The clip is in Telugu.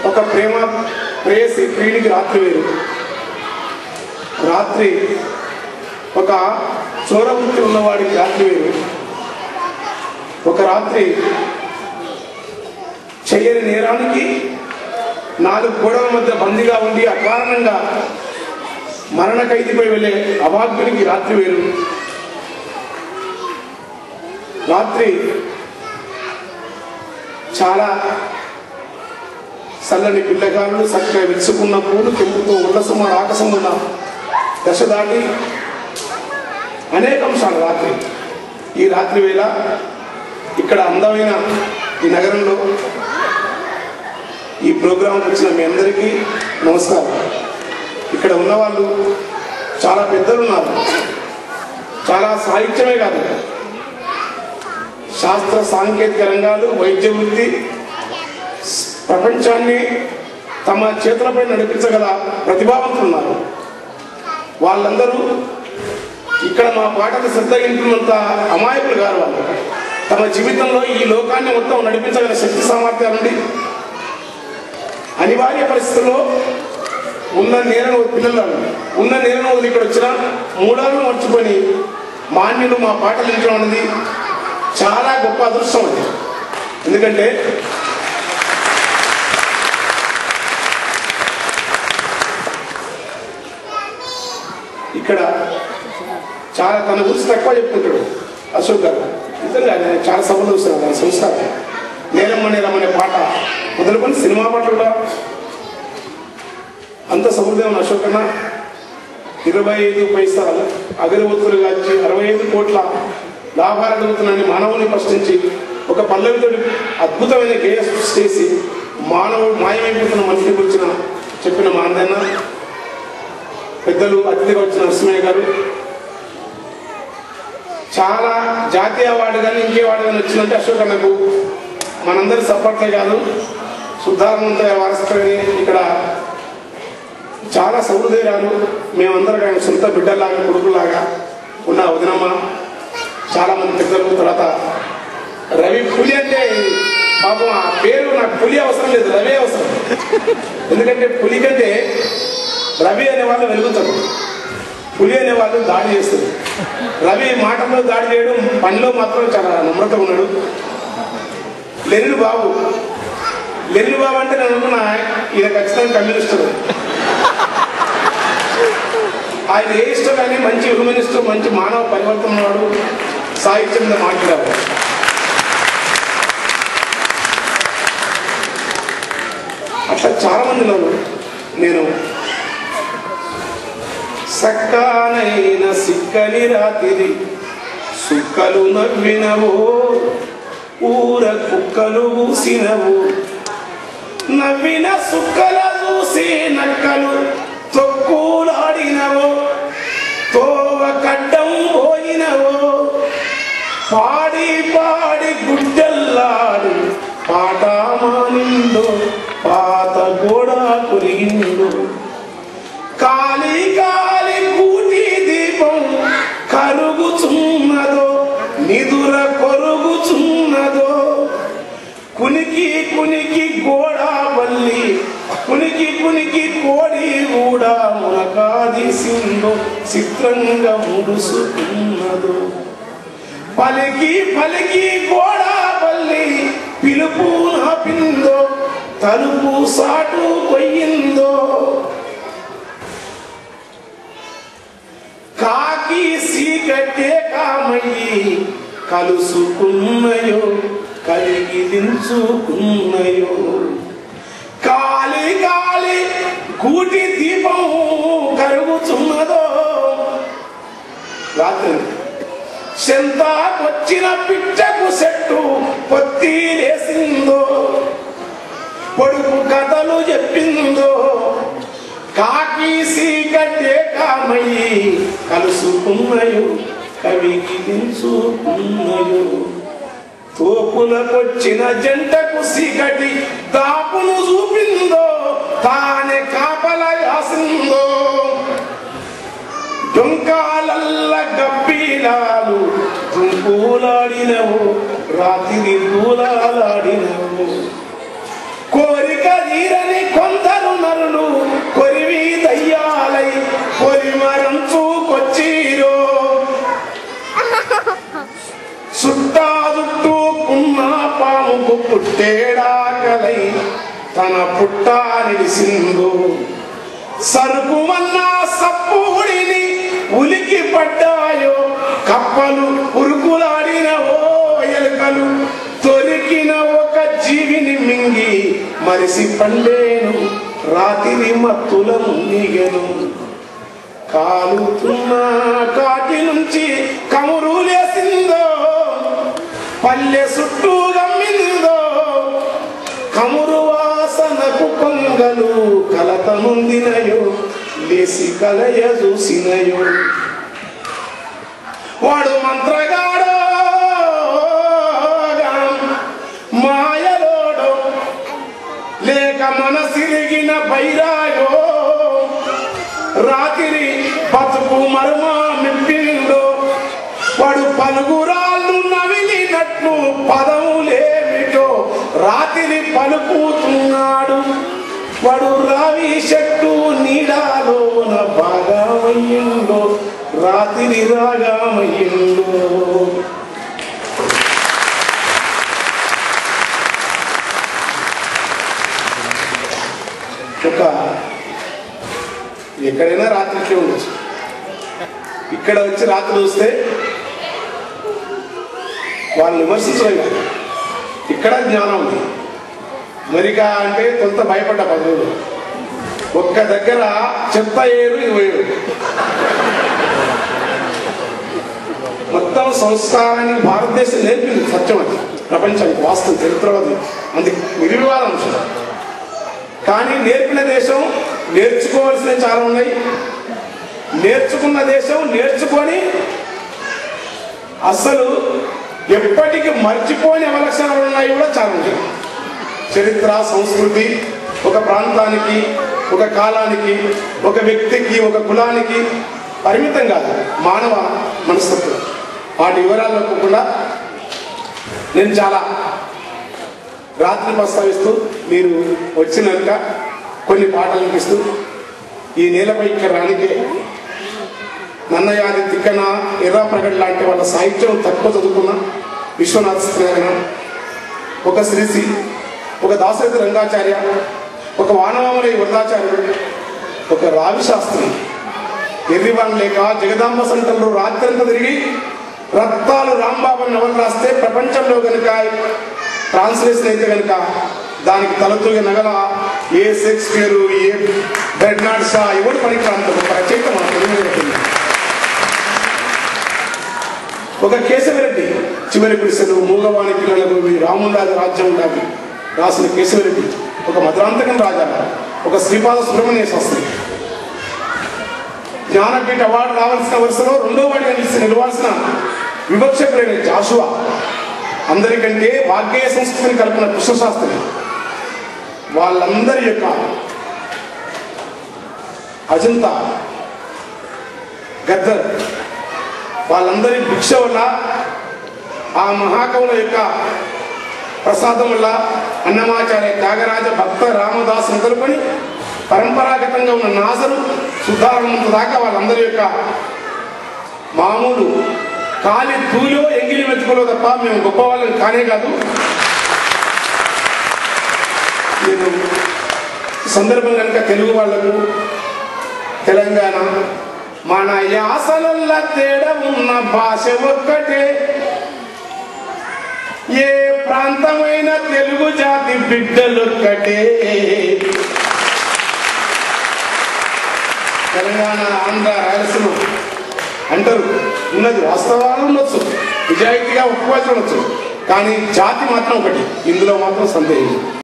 ఒక ప్రేయసి ప్రియుడికి రాత్రి వేరు. రాత్రి ఒక చోరవృత్తి ఉన్నవాడికి రాత్రి వేరు. ఒక రాత్రి చెయ్యని నేరానికి 4 గోడల మధ్య బందీగా ఉండి అకారణంగా మరణ ఖైదీపై వెళ్ళే అభాగ్యునికి రాత్రి వేరు. రాత్రి చాలా చల్లని పిల్లగాళ్ళు చక్కగా విరుచుకున్న పూలు తెంపుతో ఉల్లసమ ఆకాశం ఉన్న దశ దాటి అనేక అంశాలు రాత్రి. ఈ రాత్రి వేళ ఇక్కడ అందమైన ఈ నగరంలో ఈ ప్రోగ్రాంకి వచ్చిన మీ అందరికీ నమస్కారం. ఇక్కడ ఉన్నవాళ్ళు చాలా పెద్దలు ఉన్నారు. చాలా సాహిత్యమే కాదు, శాస్త్ర సాంకేతిక రంగాలు, వైద్య వృత్తి, ప్రపంచాన్ని తమ చేతులపై నడిపించగల ప్రతిభావంతులు ఉన్నారు. వాళ్ళందరూ ఇక్కడ మా పాటకు శ్రద్ధగించినంత అమాయకులు గారు. వాళ్ళు తమ జీవితంలో ఈ లోకాన్ని మొత్తం నడిపించగల శక్తి సామర్థ్యాల నుండి అనివార్య పరిస్థితుల్లో ఉన్న నేలను వదిలి ఇక్కడ వచ్చిన మూడాలను మర్చిపోయి మాన్యులు మా పాటలు వింటడం అనేది చాలా గొప్ప అదృష్టం. అది ఎందుకంటే ఇక్కడ చాలా తన గురించి తక్కువ చెప్పుకుంటాడు అశోక్ గారు. నిజంగా నేను చాలా సభలు చూస్తాను. దాని సంస్కారం నేరమ్మనే పాట మొదలుకొని సినిమా పాటలు కూడా అంత సముద్రం. అశోక్ అన్న 25 పైసలు అగరవత్తులు కాల్చి 65 కోట్ల లాభాలు జరుగుతున్నాయని మానవుని ప్రశ్నించి ఒక పల్లవితో అద్భుతమైన గేయ సృష్టి చేసి మానవుడు మాయమైపోతున్న మనిషిని గురించి చెప్పిన మా అందన్న పెద్దలు అతిథిగా వచ్చిన నరసింహయ్య గారు. చాలా జాతీయ అవార్డు కానీ ఇంకే అవార్డు కానీ వచ్చిందంటే అశోక్ అన్నకు మనందరి సపోర్ట్లే కాదు, శుద్ధాత్మంతో వారసత్వని ఇక్కడ చాలా సౌహృదయాలు. మేమందరం ఆయన సొంత బిడ్డలాగా కొడుకులాగా ఉన్న వదినమ్మ, చాలా మంది పెద్దలు. తర్వాత రవి పులి అంటే పాపం ఆ పేరు నాకు పులి అవసరం లేదు, రవి అవసరం. ఎందుకంటే పులి కంటే రవి అనే వాళ్ళు వెలుగుతారు, పులి అనే వాళ్ళు దాడి చేస్తారు. రవి మాటల్లో దాడి చేయడం, పనిలో మాత్రం చాలా నమ్రతగా ఉన్నాడు. లెనిన్ బాబు అంటే నేను అనుకున్నా ఈయన ఖచ్చితంగా కమ్యూనిస్టు. ఆయన ఏ ఇష్టం కానీ మంచి హ్యూమనిస్టు, మంచి మానవ పరివర్తన ఉన్నాడు, సాహిత్యం మీద మాట్లాడారు. అట్లా చాలా మంది ఉన్నారు. నేను సక్కానైన సిక్కని రాత్రి సుక్కలు నవ్వినవో, ఊర కుక్కలు ఊసినవు, నవ్విన సుక్కల చూసి నక్కలు తొక్కులాడినవో, తోవ కడ్డం పోయినవో, పాడి గుడ్డల్లాడు పాట మానిందో, పాత గోడ కురిగిందో, కాలి కూటి దీపం కరుగుచున్నదో, నిదుర కొరుగుచున్నదో, కునికి గోడాబల్లి కునికి కోడి కూడా మునకాదీసిందో, చిత్రంగా ముడుసుకున్నదో, పలికి గోడాబల్లి పిలుపు నాపిందో, తలుపు సాటు కొయ్యిందో, కాకి సీకట్టే కామయ్యి కలుసుకున్నయో, కలిగి దించుకున్నయో, కాలి కూటి దీపం కరుగుచున్నదో, రాత్రి చెంతాకొచ్చిన పిట్టకు చెట్టు పొత్తిలేసిందో, పొడుపు కథలు చెప్పిందో, కాకి సీకట్టే కామయ్యి కలుసుకున్నయో, కవికి దించుకున్నయో, తోపులకొచ్చిన జంటకు సీకటి దాపును చూపిందో, తానే కాపల కాసిందో, డొంకాలల్ల గబ్బీలాలు దుంపులాడినవు, రాత్రి దూలాడినవు, కోరి ఈరని కొందరు నరులు కొరివి దయ్యాలై పొలిమరంచుకొచ్చిరో సుట్టా చుట్టూకున్న పాముకు పుట్టేడాకలై తన పుట్ట నిలిసిందో సరుకుమన్నా సప్పుడిని ఉలికి పడ్డాయో కప్పలు ఉరుకులాడినవో ఎలుకలు తొరికిన ఒక జీవిని మింగి మరిసి పండేను రాత్రి మత్తుల మునిగెను కాలుతున్న కాటి నుంచి కమురు లేసిందో పల్లె చుట్టూ గమ్మిందో కమురు వాసనకు కొంగలు కలత నుండినయో లేసి కలయ చూసినయో వాడు మంత్రగాడో మాయలోడో లేక మనసిరిగిన బైరాయో రాత్రి బతుకు మరుమా మిప్పిండో వాడు పలుగురాళ్ళు నవిలినట్లు పదములేమిటో రాత్రి పలుకుతున్నాడు వాడు రావి చెట్టు నీడాలోన బాగామయ్యిండో రాత్రి రాగామయ్యిండో ఒక ఎక్కడైనా రాత్రికి ఉండొచ్చు ఇక్కడ వచ్చి రాత్రి చూస్తే వాళ్ళు విమర్శించడం కాదు ఇక్కడ జ్ఞానం ఉంది మరిగా అంటే కొంత భయపడ్డ పదవులు ఒక్క దగ్గర చెత్త ఏరు 20 మొత్తం సంస్కారాన్ని భారతదేశం నేర్పింది సత్యం అది ప్రపంచానికి వాస్తవం చరిత్రవాది అందుకు నిర్వివాద అంశం కానీ నేర్పిన దేశం నేర్చుకోవాల్సినవి చాలా ఉన్నాయి నేర్చుకున్న దేశం నేర్చుకొని అసలు ఎప్పటికీ మర్చిపోని అవలక్షణాలు ఉన్నాయి కూడా చాలా ఉంటాయి చరిత్ర సంస్కృతి ఒక ప్రాంతానికి ఒక కాలానికి ఒక వ్యక్తికి ఒక కులానికి పరిమితం కాదు మానవ మనస్తత్వం వాటి వివరాల్లో కూడా నేను చాలా రాత్రి ప్రస్తావిస్తూ మీరు వచ్చినాక కొన్ని పాటలు అనిపిస్తూ ఈ నేలపై ఇక్కడ రానికే నన్నయాది తిక్కన ఎర్రాప్రగడ్ లాంటి వాళ్ళ సాహిత్యం తక్కువ చదువుకున్న విశ్వనాథ సత్యనారాయణ ఒక శ్రీశ్రీ ఒక దాశరథి రంగాచార్య ఒక వానవామలై వరదాచార్యుడు ఒక రావి శాస్త్రి ఎర్రివాన్ లేక జగదాంబ సంతంలో రాత్రంతా తిరిగి రక్తాలు రాంబాబు నవలు రాస్తే ప్రపంచంలో కనుక ట్రాన్స్లేషన్ అయితే కనుక దానికి తలతూగ నగల ఏ షేక్స్పియర్ ఏ బెర్నార్డ్ షా ఎవరు పనికిరాంత ఒక రచయిత మన తెలుగు ఒక కేశవరెడ్డి చివరి పిడిసెలు మూగవాణి పిల్లలకు రాముండాది రాజ్యం ఉండాలి రాసిన కేశవరెడ్డి ఒక మధురాంతకం రాజా ఒక శ్రీపాద సుబ్రహ్మణ్య శాస్త్రి జ్ఞానపీఠ అవార్డు రావాల్సిన వరుసలో 2వ వాడిగా నిలవాల్సిన వివక్షకుడైన జాషువా అందరికంటే వాగ్గేయ సంస్కృతిని కలిపిన కృష్ణశాస్త్రి వాళ్ళందరి యొక్క అజంతా గద్దర్ వాళ్ళందరి భిక్ష వల్ల ఆ మహాకవుల యొక్క ప్రసాదం వల్ల అన్నమాచార్య త్యాగరాజ భక్త రామదాస్ మొదలుకొని పరంపరాగతంగా ఉన్న నాజరు సుధారణంత దాకా వాళ్ళందరి యొక్క మామూలు కాలి తూలో ఎంగిలి మెతుకులో తప్ప మేము గొప్ప వాళ్ళని కానే కాదు. నేను సందర్భం కనుక తెలుగు వాళ్లకు తెలంగాణ మన యాసలల్ల తేడా ఉన్న భాష ఒక్కటే ఏ ప్రాంతమైన తెలుగు జాతి బిడ్డలొక్కటే తెలంగాణ ఆంధ్ర రాయలసీమ అంటారు ఉన్నది వాస్తవాలు ఉండొచ్చు నిజాయితీగా ఒప్పుకోవాల్సి ఉండొచ్చు కానీ జాతి మాత్రం ఒకటి ఇందులో మాత్రం సందేహం.